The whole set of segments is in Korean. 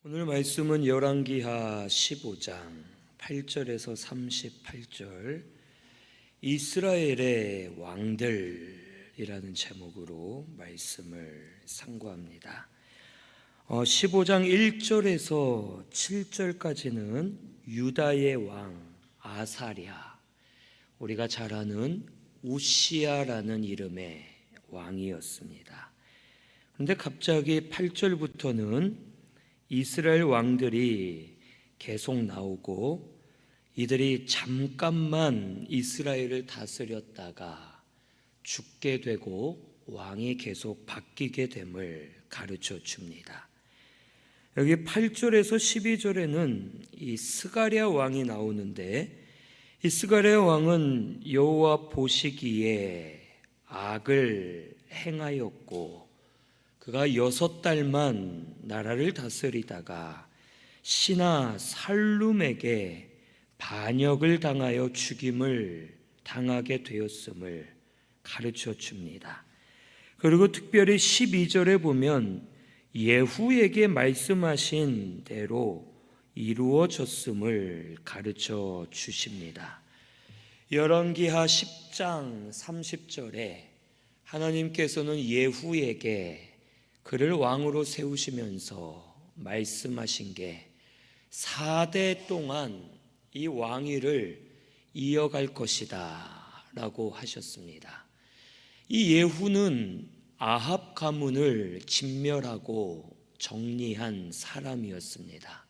오늘 말씀은 열왕기하 15장 8절에서 38절 이스라엘의 왕들이라는 제목으로 말씀을 상고합니다. 15장 1절에서 7절까지는 유다의 왕 아사랴, 우리가 잘 아는 우시야라는 이름의 왕이었습니다. 그런데 갑자기 8절부터는 이스라엘 왕들이 계속 나오고 이들이 잠깐만 이스라엘을 다스렸다가 죽게 되고 왕이 계속 바뀌게 됨을 가르쳐 줍니다. 여기 8절에서 12절에는 이 스가랴 왕이 나오는데, 이 스가랴 왕은 여호와 보시기에 악을 행하였고 그가 6달만 나라를 다스리다가 신하 살룸에게 반역을 당하여 죽임을 당하게 되었음을 가르쳐 줍니다. 그리고 특별히 12절에 보면 예후에게 말씀하신 대로 이루어졌음을 가르쳐 주십니다. 열왕기하 10장 30절에 하나님께서는 예후에게 그를 왕으로 세우시면서 말씀하신 게 4대 동안 이 왕위를 이어갈 것이다 라고 하셨습니다. 이 예후는 아합 가문을 진멸하고 정리한 사람이었습니다.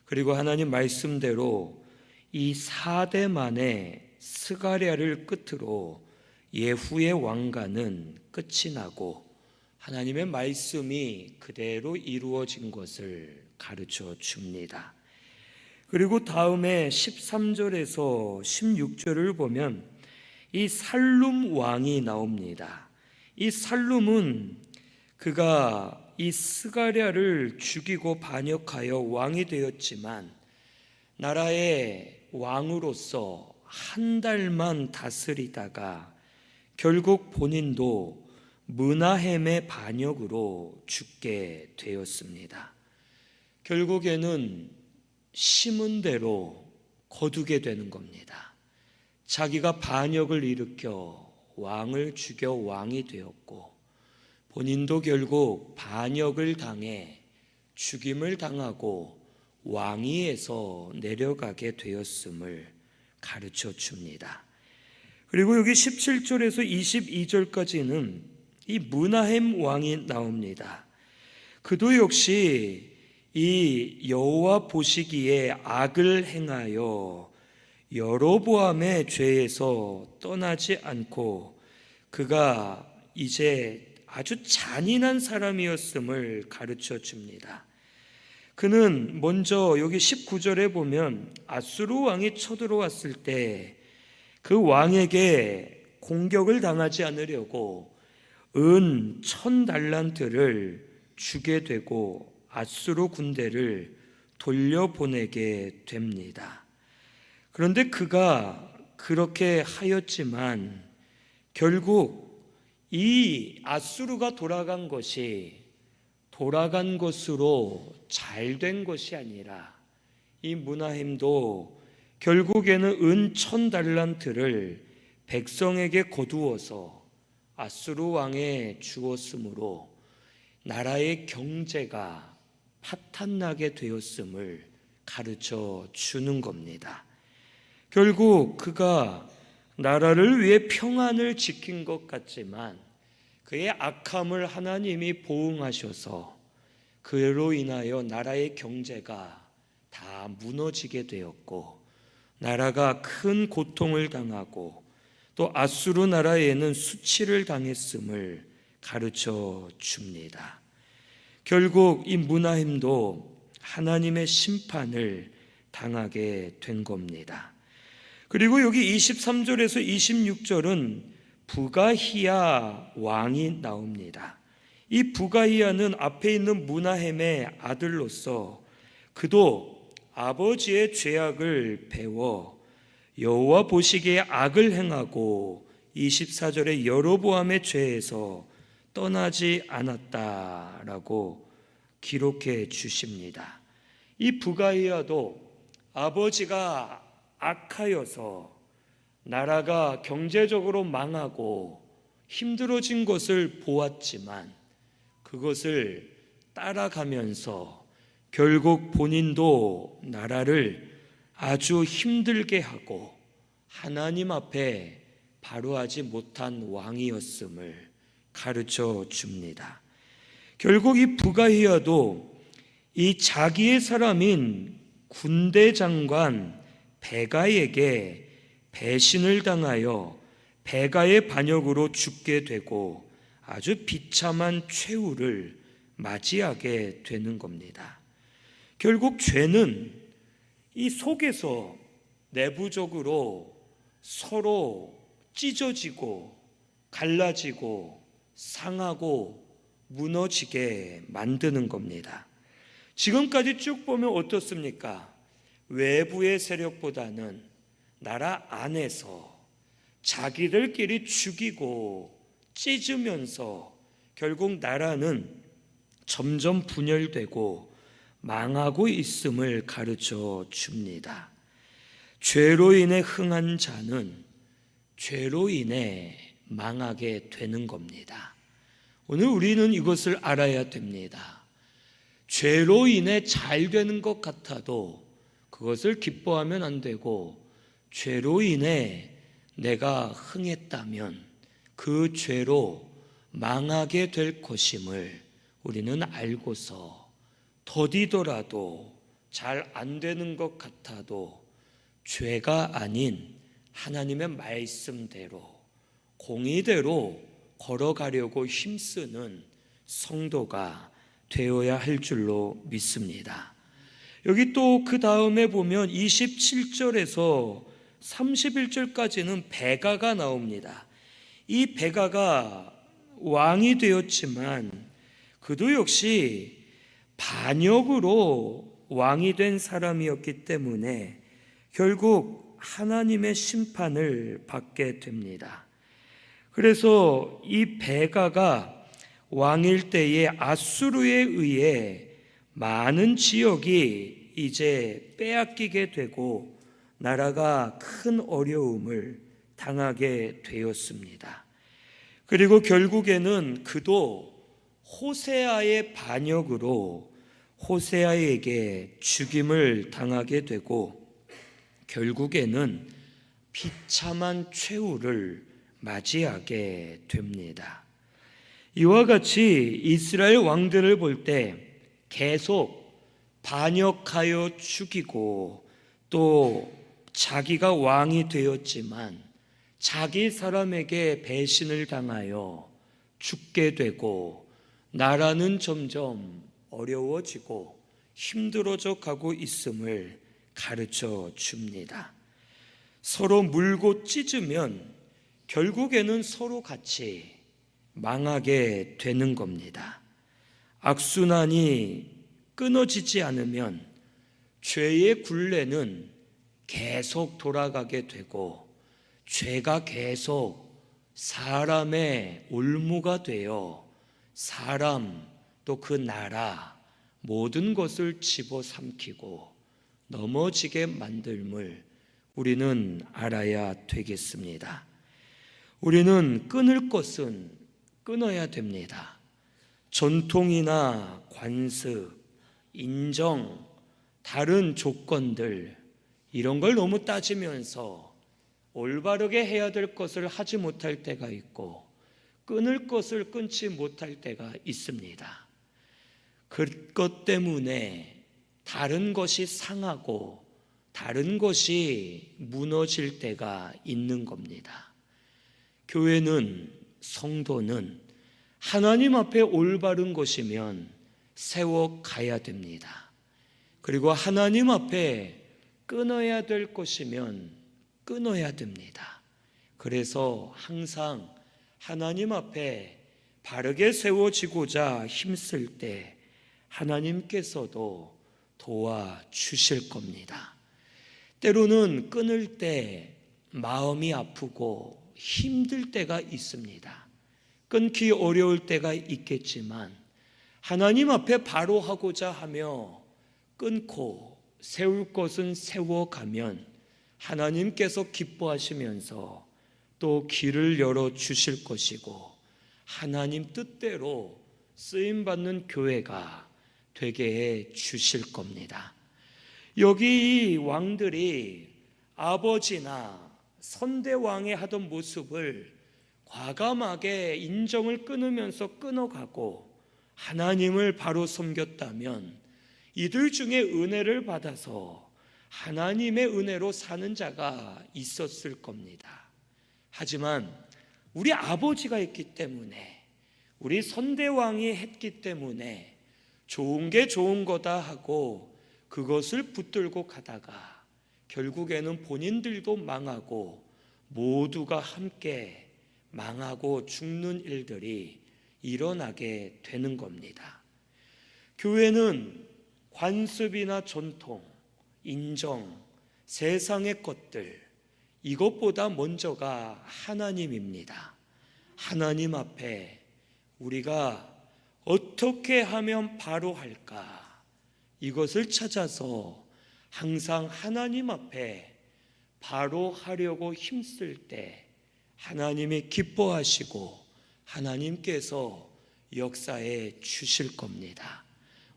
그리고 하나님 말씀대로 이 4대 만에 스가랴를 끝으로 예후의 왕가는 끝이 나고 하나님의 말씀이 그대로 이루어진 것을 가르쳐 줍니다. 그리고 다음에 13절에서 16절을 보면 이 살룸 왕이 나옵니다. 이 살룸은 그가 이 스가랴를 죽이고 반역하여 왕이 되었지만 나라의 왕으로서 한 달만 다스리다가 결국 본인도 므나헴의 반역으로 죽게 되었습니다. 결국에는 심은 대로 거두게 되는 겁니다. 자기가 반역을 일으켜 왕을 죽여 왕이 되었고 본인도 결국 반역을 당해 죽임을 당하고 왕위에서 내려가게 되었음을 가르쳐 줍니다. 그리고 여기 17절에서 22절까지는 이 므나헴 왕이 나옵니다. 그도 역시 이 여호와 보시기에 악을 행하여 여로보암의 죄에서 떠나지 않고 그가 이제 아주 잔인한 사람이었음을 가르쳐 줍니다. 그는 먼저 여기 19절에 보면 아수르 왕이 쳐들어왔을 때 그 왕에게 공격을 당하지 않으려고 은 1000달란트를 주게 되고 아수르 군대를 돌려보내게 됩니다. 그런데 그가 그렇게 하였지만 결국 이 아수르가 돌아간 것으로 잘된 것이 아니라 이 므나헴도 결국에는 은 1000달란트를 백성에게 거두어서 아수르 왕에 주었으므로 나라의 경제가 파탄나게 되었음을 가르쳐 주는 겁니다. 결국 그가 나라를 위해 평안을 지킨 것 같지만 그의 악함을 하나님이 보응하셔서 그로 인하여 나라의 경제가 다 무너지게 되었고 나라가 큰 고통을 당하고 또 아수르 나라에는 수치를 당했음을 가르쳐 줍니다. 결국 이 므나헴도 하나님의 심판을 당하게 된 겁니다. 그리고 여기 23절에서 26절은 부가히야 왕이 나옵니다. 이 부가히야는 앞에 있는 므나헴의 아들로서 그도 아버지의 죄악을 배워 여호와 보시기에 악을 행하고 24절에 여로보암의 죄에서 떠나지 않았다라고 기록해 주십니다. 이 부가이아도 아버지가 악하여서 나라가 경제적으로 망하고 힘들어진 것을 보았지만 그것을 따라가면서 결국 본인도 나라를 아주 힘들게 하고 하나님 앞에 바로하지 못한 왕이었음을 가르쳐 줍니다. 결국 이 부가이아도 이 자기의 사람인 군대 장관 베가에게 배신을 당하여 베가의 반역으로 죽게 되고 아주 비참한 최후를 맞이하게 되는 겁니다. 결국 죄는 이 속에서 내부적으로 서로 찢어지고 갈라지고 상하고 무너지게 만드는 겁니다. 지금까지 쭉 보면 어떻습니까? 외부의 세력보다는 나라 안에서 자기들끼리 죽이고 찢으면서 결국 나라는 점점 분열되고 망하고 있음을 가르쳐 줍니다. 죄로 인해 흥한 자는 죄로 인해 망하게 되는 겁니다. 오늘 우리는 이것을 알아야 됩니다. 죄로 인해 잘 되는 것 같아도 그것을 기뻐하면 안 되고, 죄로 인해 내가 흥했다면 그 죄로 망하게 될 것임을 우리는 알고서 더디더라도 잘 안 되는 것 같아도 죄가 아닌 하나님의 말씀대로 공의대로 걸어가려고 힘쓰는 성도가 되어야 할 줄로 믿습니다. 여기 또 그 다음에 보면 27절에서 31절까지는 베가가 나옵니다. 이 베가가 왕이 되었지만 그도 역시 반역으로 왕이 된 사람이었기 때문에 결국 하나님의 심판을 받게 됩니다. 그래서 이 베가가 왕일 때에 아수르에 의해 많은 지역이 이제 빼앗기게 되고 나라가 큰 어려움을 당하게 되었습니다. 그리고 결국에는 그도 호세아의 반역으로 호세아에게 죽임을 당하게 되고 결국에는 비참한 최후를 맞이하게 됩니다. 이와 같이 이스라엘 왕들을 볼 때 계속 반역하여 죽이고 또 자기가 왕이 되었지만 자기 사람에게 배신을 당하여 죽게 되고 나라는 점점 어려워지고 힘들어져 가고 있음을 가르쳐 줍니다. 서로 물고 찢으면 결국에는 서로 같이 망하게 되는 겁니다. 악순환이 끊어지지 않으면 죄의 굴레는 계속 돌아가게 되고 죄가 계속 사람의 올무가 되어 사람 또 그 나라 모든 것을 집어삼키고 넘어지게 만들물 우리는 알아야 되겠습니다. 우리는 끊을 것은 끊어야 됩니다. 전통이나 관습, 인정, 다른 조건들 이런 걸 너무 따지면서 올바르게 해야 될 것을 하지 못할 때가 있고 끊을 것을 끊지 못할 때가 있습니다. 그것 때문에 다른 것이 상하고 다른 것이 무너질 때가 있는 겁니다. 교회는, 성도는 하나님 앞에 올바른 것이면 세워가야 됩니다. 그리고 하나님 앞에 끊어야 될 것이면 끊어야 됩니다. 그래서 항상 하나님 앞에 바르게 세워지고자 힘쓸 때 하나님께서도 도와주실 겁니다. 때로는 끊을 때 마음이 아프고 힘들 때가 있습니다. 끊기 어려울 때가 있겠지만 하나님 앞에 바로 하고자 하며 끊고 세울 것은 세워가면 하나님께서 기뻐하시면서 또 길을 열어 주실 것이고 하나님 뜻대로 쓰임받는 교회가 되게 해 주실 겁니다. 여기 이 왕들이 아버지나 선대왕이 하던 모습을 과감하게 인정을 끊으면서 끊어가고 하나님을 바로 섬겼다면 이들 중에 은혜를 받아서 하나님의 은혜로 사는 자가 있었을 겁니다. 하지만 우리 아버지가 있기 때문에, 우리 선대왕이 했기 때문에 좋은 게 좋은 거다 하고 그것을 붙들고 가다가 결국에는 본인들도 망하고 모두가 함께 망하고 죽는 일들이 일어나게 되는 겁니다. 교회는 관습이나 전통, 인정, 세상의 것들, 이것보다 먼저가 하나님입니다. 하나님 앞에 우리가 어떻게 하면 바로 할까? 이것을 찾아서 항상 하나님 앞에 바로 하려고 힘쓸 때 하나님이 기뻐하시고 하나님께서 역사해 주실 겁니다.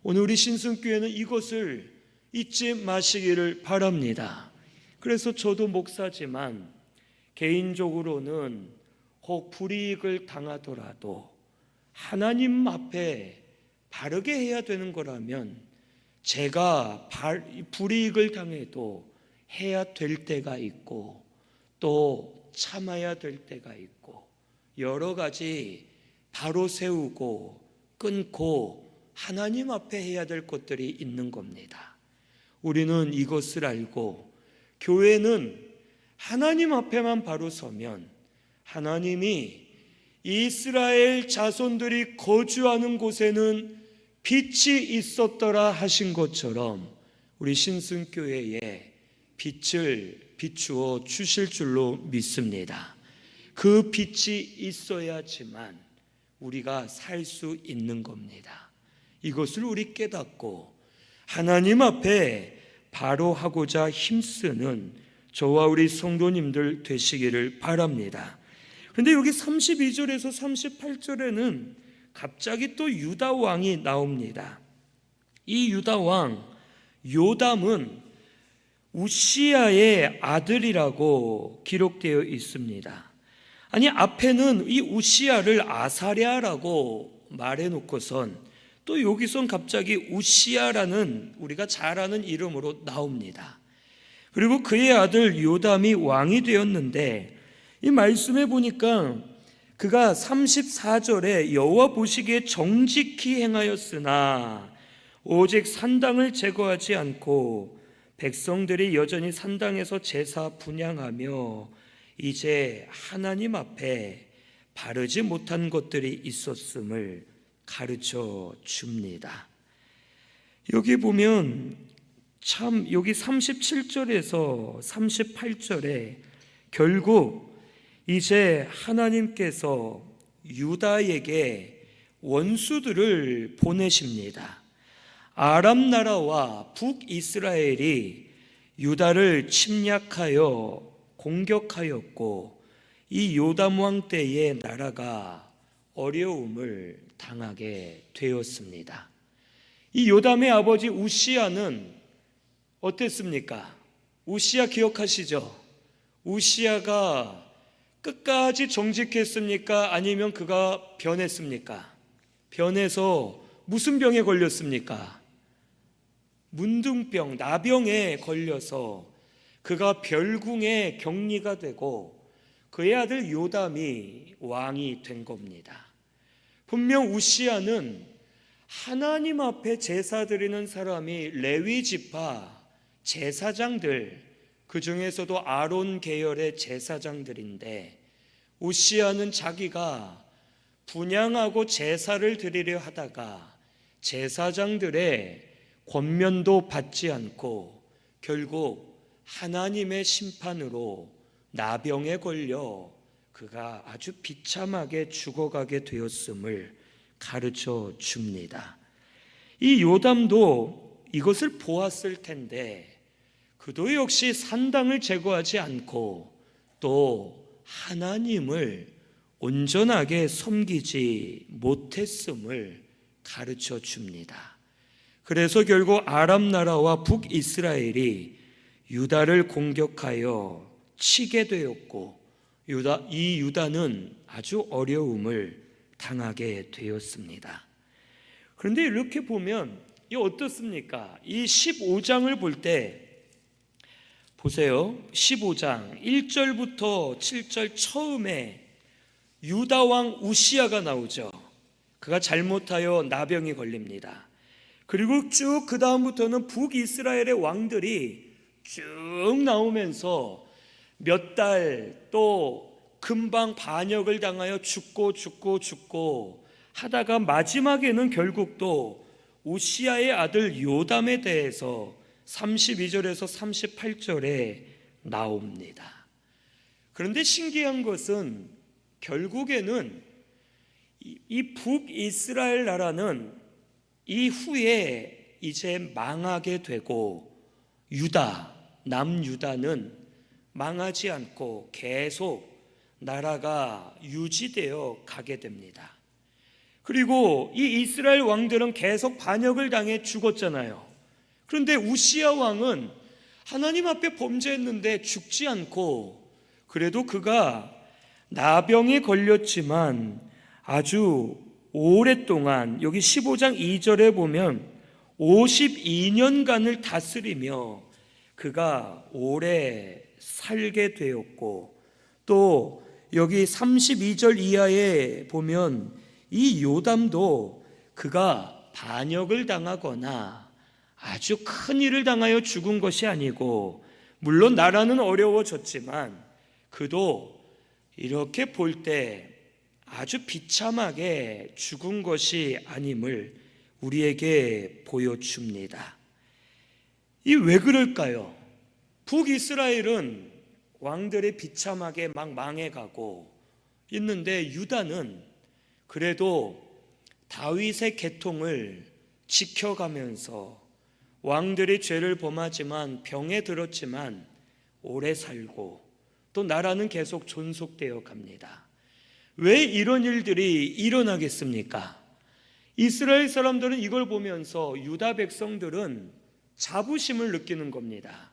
오늘 우리 신순교회는 이것을 잊지 마시기를 바랍니다. 그래서 저도 목사지만 개인적으로는 혹 불이익을 당하더라도 하나님 앞에 바르게 해야 되는 거라면 제가 불이익을 당해도 해야 될 때가 있고 또 참아야 될 때가 있고 여러 가지 바로 세우고 끊고 하나님 앞에 해야 될 것들이 있는 겁니다. 우리는 이것을 알고 교회는 하나님 앞에만 바로 서면 하나님이 이스라엘 자손들이 거주하는 곳에는 빛이 있었더라 하신 것처럼 우리 신순교회에 빛을 비추어 주실 줄로 믿습니다. 그 빛이 있어야지만 우리가 살 수 있는 겁니다. 이것을 우리 깨닫고 하나님 앞에 바로 하고자 힘쓰는 저와 우리 성도님들 되시기를 바랍니다. 그런데 여기 32절에서 38절에는 갑자기 또 유다 왕이 나옵니다. 이 유다 왕 요담은 우시야의 아들이라고 기록되어 있습니다. 아니 앞에는 이 우시야를 아사랴라고 말해놓고선 또 여기선 갑자기 우시야라는 우리가 잘 아는 이름으로 나옵니다. 그리고 그의 아들 요담이 왕이 되었는데 이 말씀에 보니까 그가 34절에 여호와 보시기에 정직히 행하였으나 오직 산당을 제거하지 않고 백성들이 여전히 산당에서 제사 분향하며 이제 하나님 앞에 바르지 못한 것들이 있었음을 가르쳐 줍니다. 여기 보면 참 여기 37절에서 38절에 결국 이제 하나님께서 유다에게 원수들을 보내십니다. 아람 나라와 북이스라엘이 유다를 침략하여 공격하였고 이 요담 왕 때의 나라가 어려움을 당하게 되었습니다. 이 요담의 아버지 우시야는 어땠습니까? 우시야 기억하시죠? 우시야가 끝까지 정직했습니까? 아니면 그가 변했습니까? 변해서 무슨 병에 걸렸습니까? 문둥병, 나병에 걸려서 그가 별궁에 격리가 되고 그의 아들 요담이 왕이 된 겁니다. 분명 우시야는 하나님 앞에 제사 드리는 사람이 레위 지파 제사장들, 그 중에서도 아론 계열의 제사장들인데 우시야는 자기가 분향하고 제사를 드리려 하다가 제사장들의 권면도 받지 않고 결국 하나님의 심판으로 나병에 걸려 그가 아주 비참하게 죽어가게 되었음을 가르쳐 줍니다. 이 요담도 이것을 보았을 텐데 그도 역시 산당을 제거하지 않고 또 하나님을 온전하게 섬기지 못했음을 가르쳐 줍니다. 그래서 결국 아람 나라와 북이스라엘이 유다를 공격하여 치게 되었고 이 유다는 아주 어려움을 당하게 되었습니다. 그런데 이렇게 보면 이 어떻습니까? 이 15장을 볼 때 보세요. 15장 1절부터 7절 처음에 유다 왕 우시야가 나오죠. 그가 잘못하여 나병이 걸립니다. 그리고 쭉 그 다음부터는 북이스라엘의 왕들이 쭉 나오면서 몇 달 또 금방 반역을 당하여 죽고 하다가 마지막에는 결국 또 우시야의 아들 요담에 대해서 32절에서 38절에 나옵니다. 그런데 신기한 것은 결국에는 이 북이스라엘 나라는 이후에 이제 망하게 되고 남유다는 망하지 않고 계속 나라가 유지되어 가게 됩니다. 그리고 이 이스라엘 왕들은 계속 반역을 당해 죽었잖아요. 그런데 우시야 왕은 하나님 앞에 범죄했는데 죽지 않고 그래도 그가 나병에 걸렸지만 아주 오랫동안 여기 15장 2절에 보면 52년간을 다스리며 그가 오래 살게 되었고 또 여기 32절 이하에 보면 이 요담도 그가 반역을 당하거나 아주 큰 일을 당하여 죽은 것이 아니고 물론 나라는 어려워졌지만 그도 이렇게 볼 때 아주 비참하게 죽은 것이 아님을 우리에게 보여줍니다. 이 왜 그럴까요? 북이스라엘은 왕들이 비참하게 막 망해가고 있는데 유다는 그래도 다윗의 계통을 지켜가면서 왕들이 죄를 범하지만 병에 들었지만 오래 살고 또 나라는 계속 존속되어 갑니다. 왜 이런 일들이 일어나겠습니까? 이스라엘 사람들은 이걸 보면서 유다 백성들은 자부심을 느끼는 겁니다.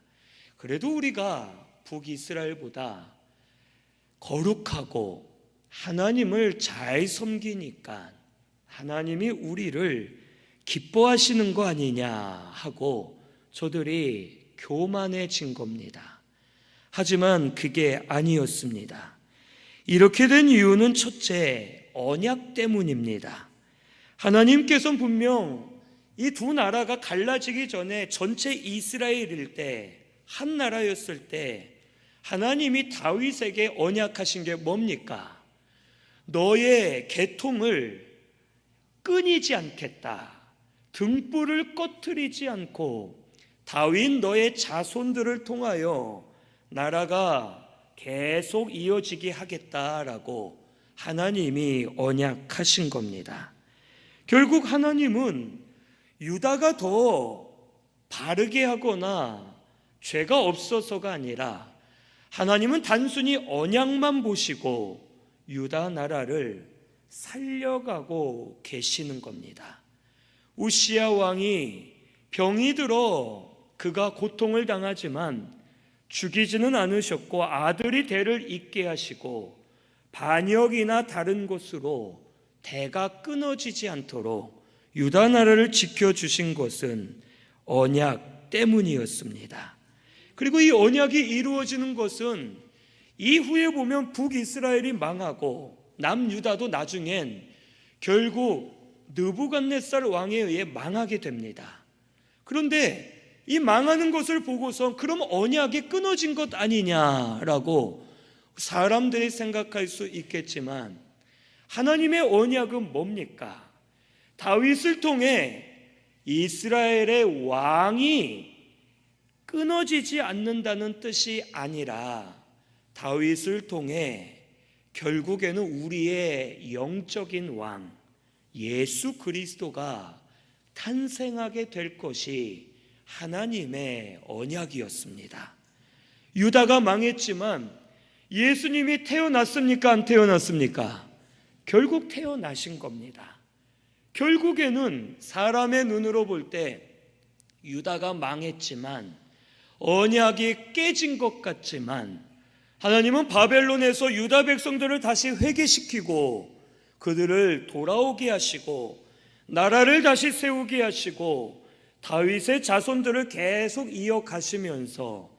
그래도 우리가 북이스라엘보다 거룩하고 하나님을 잘 섬기니까 하나님이 우리를 기뻐하시는 거 아니냐 하고 저들이 교만해진 겁니다. 하지만 그게 아니었습니다. 이렇게 된 이유는 첫째, 언약 때문입니다. 하나님께서는 분명 이 두 나라가 갈라지기 전에 전체 이스라엘일 때 한 나라였을 때 하나님이 다윗에게 언약하신 게 뭡니까? 너의 계통을 끊이지 않겠다. 등불을 꺼트리지 않고 다윗 너의 자손들을 통하여 나라가 계속 이어지게 하겠다라고 하나님이 언약하신 겁니다. 결국 하나님은 유다가 더 바르게 하거나 죄가 없어서가 아니라 하나님은 단순히 언약만 보시고 유다 나라를 살려가고 계시는 겁니다. 우시야 왕이 병이 들어 그가 고통을 당하지만 죽이지는 않으셨고 아들이 대를 잇게 하시고 반역이나 다른 곳으로 대가 끊어지지 않도록 유다 나라를 지켜주신 것은 언약 때문이었습니다. 그리고 이 언약이 이루어지는 것은 이후에 보면 북이스라엘이 망하고 남유다도 나중엔 결국 느부갓네살 왕에 의해 망하게 됩니다. 그런데 이 망하는 것을 보고서 그럼 언약이 끊어진 것 아니냐라고 사람들이 생각할 수 있겠지만 하나님의 언약은 뭡니까? 다윗을 통해 이스라엘의 왕이 끊어지지 않는다는 뜻이 아니라 다윗을 통해 결국에는 우리의 영적인 왕 예수 그리스도가 탄생하게 될 것이 하나님의 언약이었습니다. 유다가 망했지만 예수님이 태어났습니까? 안 태어났습니까? 결국 태어나신 겁니다. 결국에는 사람의 눈으로 볼 때 유다가 망했지만, 언약이 깨진 것 같지만, 하나님은 바벨론에서 유다 백성들을 다시 회개시키고 그들을 돌아오게 하시고 나라를 다시 세우게 하시고 다윗의 자손들을 계속 이어가시면서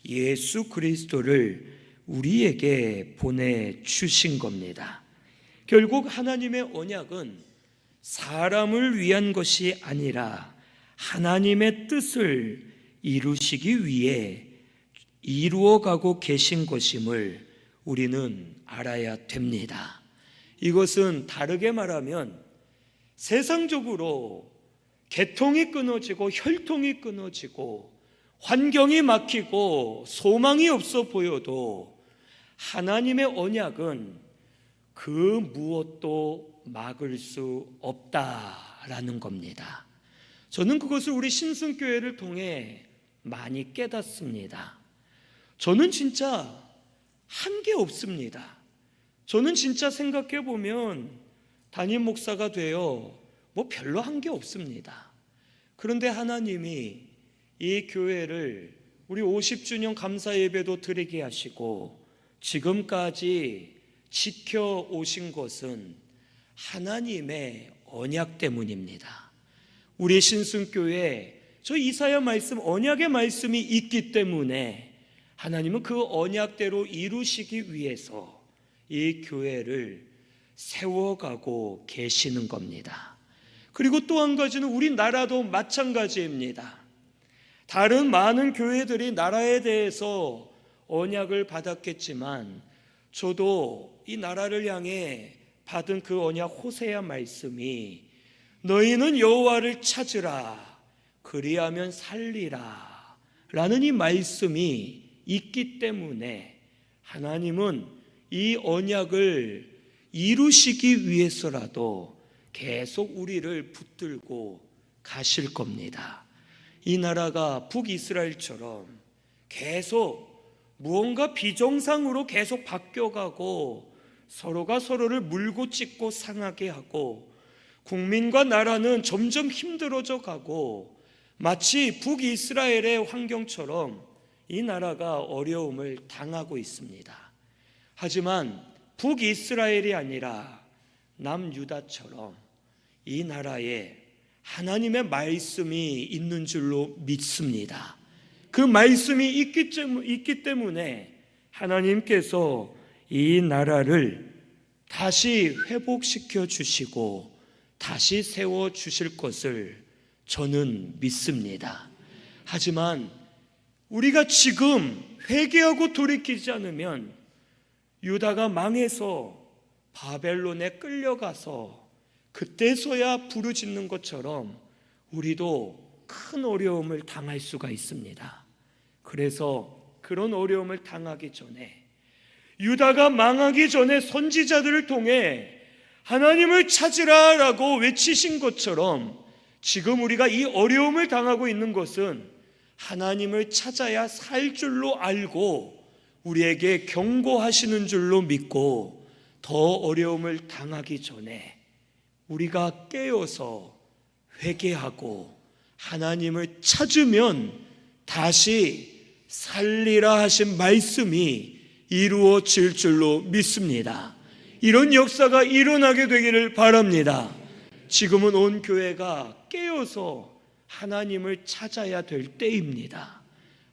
예수 그리스도를 우리에게 보내주신 겁니다. 결국 하나님의 언약은 사람을 위한 것이 아니라 하나님의 뜻을 이루시기 위해 이루어가고 계신 것임을 우리는 알아야 됩니다. 이것은 다르게 말하면 세상적으로 개통이 끊어지고 혈통이 끊어지고 환경이 막히고 소망이 없어 보여도 하나님의 언약은 그 무엇도 막을 수 없다라는 겁니다. 저는 그것을 우리 신순교회를 통해 많이 깨닫습니다. 저는 진짜 한 게 없습니다. 저는 진짜 생각해 보면 담임 목사가 되어 별로 한 게 없습니다. 그런데 하나님이 이 교회를 우리 50주년 감사 예배도 드리게 하시고 지금까지 지켜오신 것은 하나님의 언약 때문입니다. 우리 신순교회 저 이사야 말씀, 언약의 말씀이 있기 때문에 하나님은 그 언약대로 이루시기 위해서 이 교회를 세워가고 계시는 겁니다. 그리고 또 한 가지는 우리나라도 마찬가지입니다. 다른 많은 교회들이 나라에 대해서 언약을 받았겠지만 저도 이 나라를 향해 받은 그 언약 호세아 말씀이 너희는 여호와를 찾으라 그리하면 살리라 라는 이 말씀이 있기 때문에 하나님은 이 언약을 이루시기 위해서라도 계속 우리를 붙들고 가실 겁니다. 이 나라가 북이스라엘처럼 계속 무언가 비정상으로 계속 바뀌어가고 서로가 서로를 물고 찢고 상하게 하고 국민과 나라는 점점 힘들어져 가고 마치 북이스라엘의 환경처럼 이 나라가 어려움을 당하고 있습니다. 하지만 북이스라엘이 아니라 남유다처럼 이 나라에 하나님의 말씀이 있는 줄로 믿습니다. 그 말씀이 있기 때문에 하나님께서 이 나라를 다시 회복시켜 주시고 다시 세워 주실 것을 저는 믿습니다. 하지만 우리가 지금 회개하고 돌이키지 않으면 유다가 망해서 바벨론에 끌려가서 그때서야 부르짖는 것처럼 우리도 큰 어려움을 당할 수가 있습니다. 그래서 그런 어려움을 당하기 전에 유다가 망하기 전에 선지자들을 통해 하나님을 찾으라라고 외치신 것처럼 지금 우리가 이 어려움을 당하고 있는 것은 하나님을 찾아야 살 줄로 알고 우리에게 경고하시는 줄로 믿고 더 어려움을 당하기 전에 우리가 깨어서 회개하고 하나님을 찾으면 다시 살리라 하신 말씀이 이루어질 줄로 믿습니다. 이런 역사가 일어나게 되기를 바랍니다. 지금은 온 교회가 깨어서 하나님을 찾아야 될 때입니다.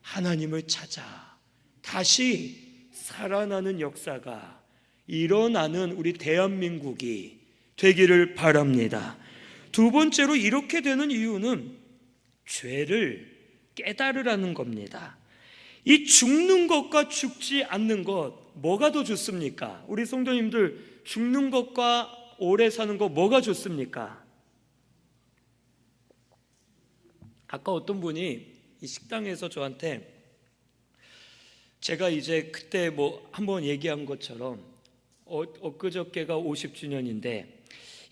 하나님을 찾아 다시 살아나는 역사가 일어나는 우리 대한민국이 되기를 바랍니다. 두 번째로 이렇게 되는 이유는 죄를 깨달으라는 겁니다. 이 죽는 것과 죽지 않는 것 뭐가 더 좋습니까? 우리 성도님들 죽는 것과 오래 사는 것 뭐가 좋습니까? 아까 어떤 분이 이 식당에서 저한테 제가 이제 그때 한번 얘기한 것처럼 엊그저께가 50주년인데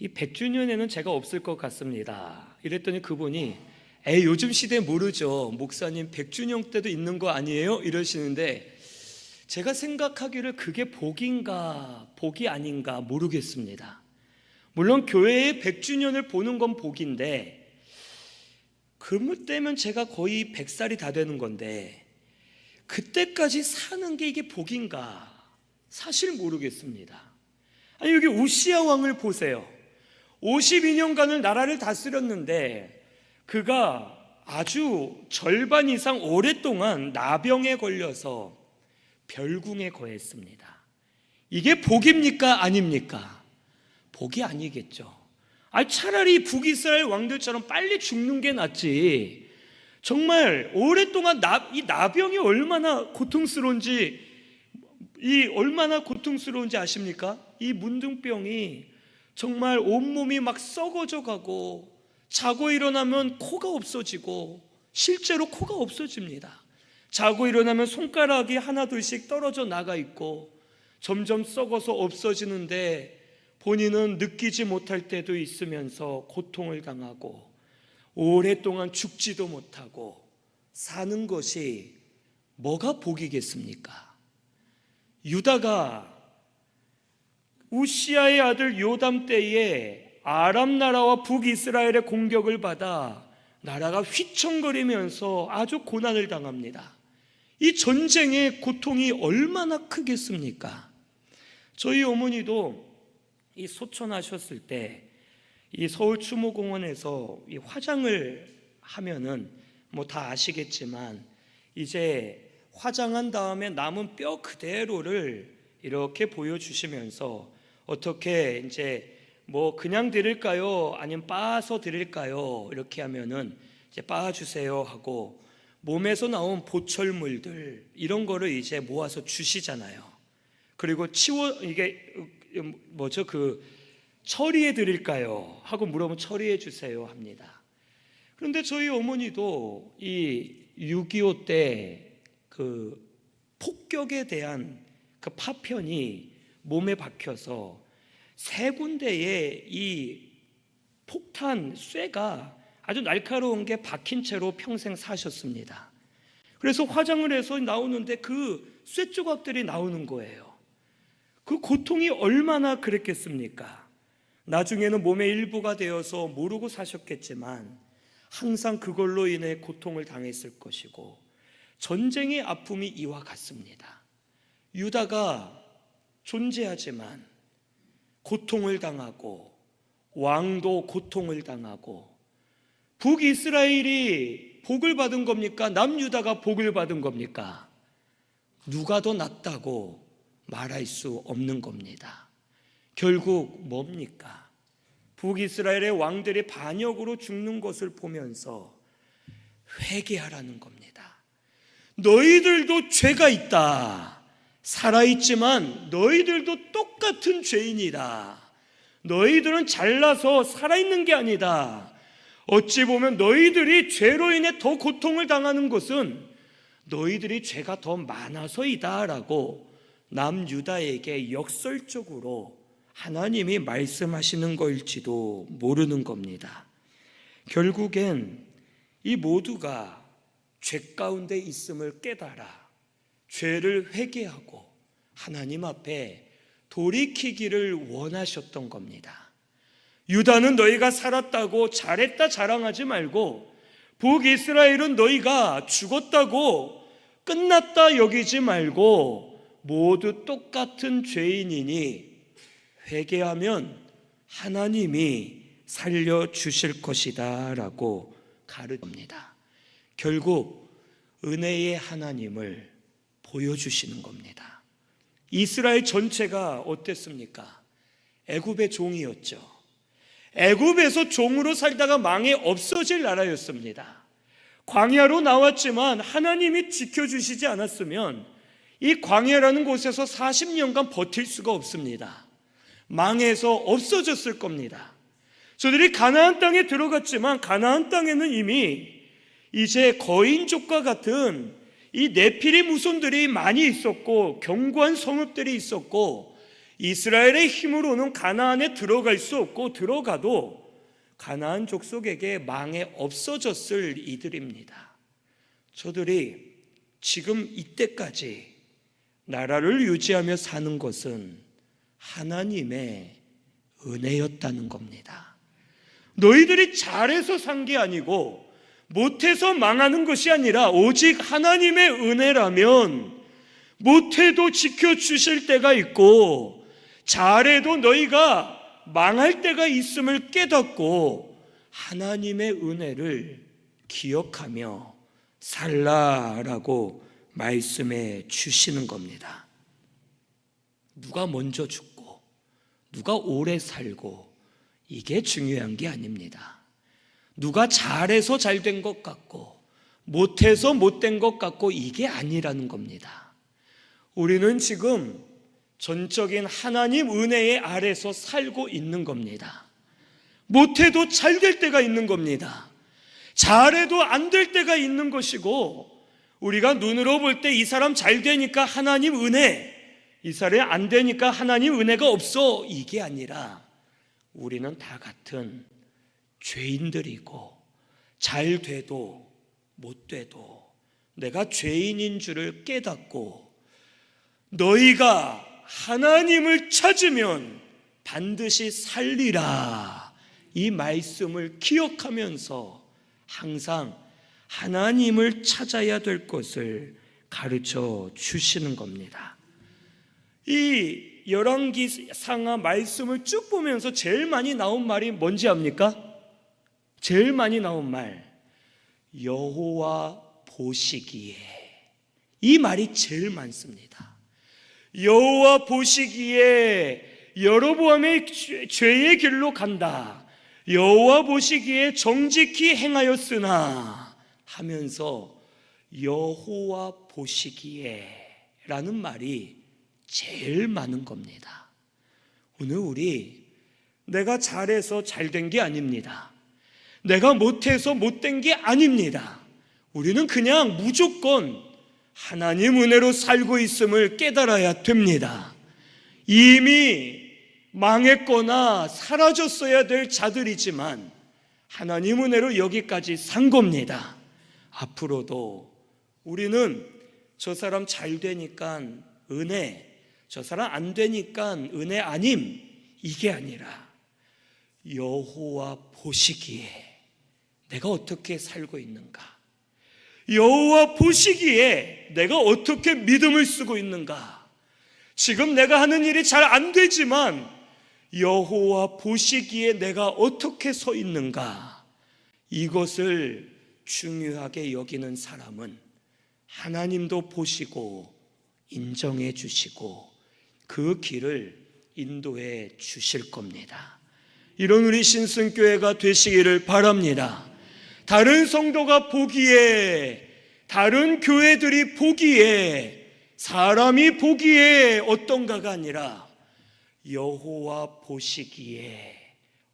이 100주년에는 제가 없을 것 같습니다 이랬더니 그분이 에이 요즘 시대 모르죠. 목사님 100주년 때도 있는 거 아니에요? 이러시는데 제가 생각하기를 그게 복인가 복이 아닌가 모르겠습니다. 물론 교회의 100주년을 보는 건 복인데 그물 때면 제가 거의 100살이 다 되는 건데 그때까지 사는 게 이게 복인가 사실 모르겠습니다. 아니 여기 우시야 왕을 보세요. 52년간을 나라를 다스렸는데 그가 아주 절반 이상 오랫동안 나병에 걸려서 별궁에 거했습니다. 이게 복입니까 아닙니까? 복이 아니겠죠. 차라리 북이스라엘 왕들처럼 빨리 죽는 게 낫지. 정말 오랫동안 이 나병이 얼마나 고통스러운지 아십니까? 이 문둥병이 정말 온몸이 막 썩어져 가고 자고 일어나면 코가 없어지고 실제로 코가 없어집니다. 자고 일어나면 손가락이 하나둘씩 떨어져 나가 있고 점점 썩어서 없어지는데 본인은 느끼지 못할 때도 있으면서 고통을 당하고 오랫동안 죽지도 못하고 사는 것이 뭐가 복이겠습니까? 유다가 우시야의 아들 요담 때에 아람 나라와 북이스라엘의 공격을 받아 나라가 휘청거리면서 아주 고난을 당합니다. 이 전쟁의 고통이 얼마나 크겠습니까? 저희 어머니도 이 소천하셨을 때 이 서울 추모공원에서 이 화장을 하면은 뭐 다 아시겠지만 이제 화장한 다음에 남은 뼈 그대로를 이렇게 보여주시면서 어떻게 이제 뭐 그냥 드릴까요? 아니면 빻아서 드릴까요? 이렇게 하면은 이제 빻아주세요 하고 몸에서 나온 보철물들 이런 거를 이제 모아서 주시잖아요. 그리고 이게 뭐죠? 처리해 드릴까요? 하고 물어보면 처리해 주세요 합니다. 그런데 저희 어머니도 이 6.25 때 그 폭격에 대한 그 파편이 몸에 박혀서 3군데에 이 폭탄 쇠가 아주 날카로운 게 박힌 채로 평생 사셨습니다. 그래서 화장을 해서 나오는데 그 쇠 조각들이 나오는 거예요. 그 고통이 얼마나 그랬겠습니까? 나중에는 몸의 일부가 되어서 모르고 사셨겠지만 항상 그걸로 인해 고통을 당했을 것이고 전쟁의 아픔이 이와 같습니다. 유다가 존재하지만 고통을 당하고 왕도 고통을 당하고 북이스라엘이 복을 받은 겁니까? 남유다가 복을 받은 겁니까? 누가 더 낫다고 말할 수 없는 겁니다. 결국 뭡니까? 북이스라엘의 왕들이 반역으로 죽는 것을 보면서 회개하라는 겁니다. 너희들도 죄가 있다. 살아있지만 너희들도 똑같은 죄인이다. 너희들은 잘나서 살아있는 게 아니다. 어찌 보면 너희들이 죄로 인해 더 고통을 당하는 것은 너희들이 죄가 더 많아서이다 라고 남유다에게 역설적으로 하나님이 말씀하시는 것일지도 모르는 겁니다. 결국엔 이 모두가 죄 가운데 있음을 깨달아 죄를 회개하고 하나님 앞에 돌이키기를 원하셨던 겁니다. 유다는 너희가 살았다고 잘했다 자랑하지 말고 북이스라엘은 너희가 죽었다고 끝났다 여기지 말고 모두 똑같은 죄인이니 회개하면 하나님이 살려주실 것이다 라고 가르칩니다. 결국 은혜의 하나님을 보여주시는 겁니다. 이스라엘 전체가 어땠습니까? 애굽의 종이었죠. 애굽에서 종으로 살다가 망해 없어질 나라였습니다. 광야로 나왔지만 하나님이 지켜주시지 않았으면 이 광야라는 곳에서 40년간 버틸 수가 없습니다. 망해서 없어졌을 겁니다. 저들이 가나안 땅에 들어갔지만 가나안 땅에는 이미 이제 거인족과 같은 이 네피림 후손들이 많이 있었고 견고한 성읍들이 있었고 이스라엘의 힘으로는 가나안에 들어갈 수 없고 들어가도 가나안 족속에게 망해 없어졌을 이들입니다. 저들이 지금 이때까지 나라를 유지하며 사는 것은 하나님의 은혜였다는 겁니다. 너희들이 잘해서 산 게 아니고 못해서 망하는 것이 아니라 오직 하나님의 은혜라면 못해도 지켜주실 때가 있고 잘해도 너희가 망할 때가 있음을 깨닫고 하나님의 은혜를 기억하며 살라라고 말씀해 주시는 겁니다. 누가 먼저 죽고 누가 오래 살고 이게 중요한 게 아닙니다. 누가 잘해서 잘된 것 같고 못해서 못된 것 같고 이게 아니라는 겁니다. 우리는 지금 전적인 하나님 은혜의 아래서 살고 있는 겁니다. 못해도 잘 될 때가 있는 겁니다. 잘해도 안 될 때가 있는 것이고 우리가 눈으로 볼 때 이 사람 잘 되니까 하나님 은혜, 이 사람 안 되니까 하나님 은혜가 없어 이게 아니라 우리는 다 같은 죄인들이고 잘 돼도 못 돼도 내가 죄인인 줄을 깨닫고 너희가 하나님을 찾으면 반드시 살리라 이 말씀을 기억하면서 항상 하나님을 찾아야 될 것을 가르쳐 주시는 겁니다. 이 열왕기상하 말씀을 쭉 보면서 제일 많이 나온 말이 뭔지 압니까? 제일 많이 나온 말 여호와 보시기에 이 말이 제일 많습니다. 여호와 보시기에 여로보암의 죄의 길로 간다. 여호와 보시기에 정직히 행하였으나 하면서 여호와 보시기에 라는 말이 제일 많은 겁니다. 오늘 우리 내가 잘해서 잘된 게 아닙니다. 내가 못해서 못된 게 아닙니다. 우리는 그냥 무조건 하나님 은혜로 살고 있음을 깨달아야 됩니다. 이미 망했거나 사라졌어야 될 자들이지만 하나님 은혜로 여기까지 산 겁니다. 앞으로도 우리는 저 사람 잘 되니까 은혜, 저 사람 안 되니까 은혜 아님 이게 아니라 여호와 보시기에 내가 어떻게 살고 있는가, 여호와 보시기에 내가 어떻게 믿음을 쓰고 있는가, 지금 내가 하는 일이 잘 안 되지만 여호와 보시기에 내가 어떻게 서 있는가, 이것을 중요하게 여기는 사람은 하나님도 보시고 인정해 주시고 그 길을 인도해 주실 겁니다. 이런 우리 신승교회가 되시기를 바랍니다. 다른 성도가 보기에, 다른 교회들이 보기에, 사람이 보기에 어떤가가 아니라 여호와 보시기에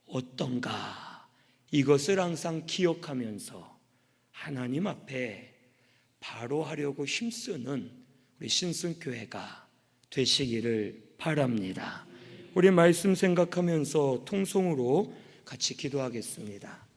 어떤가, 이것을 항상 기억하면서 하나님 앞에 바로 하려고 힘쓰는 우리 신승교회가 되시기를 바랍니다. 우리 말씀 생각하면서 통성으로 같이 기도하겠습니다.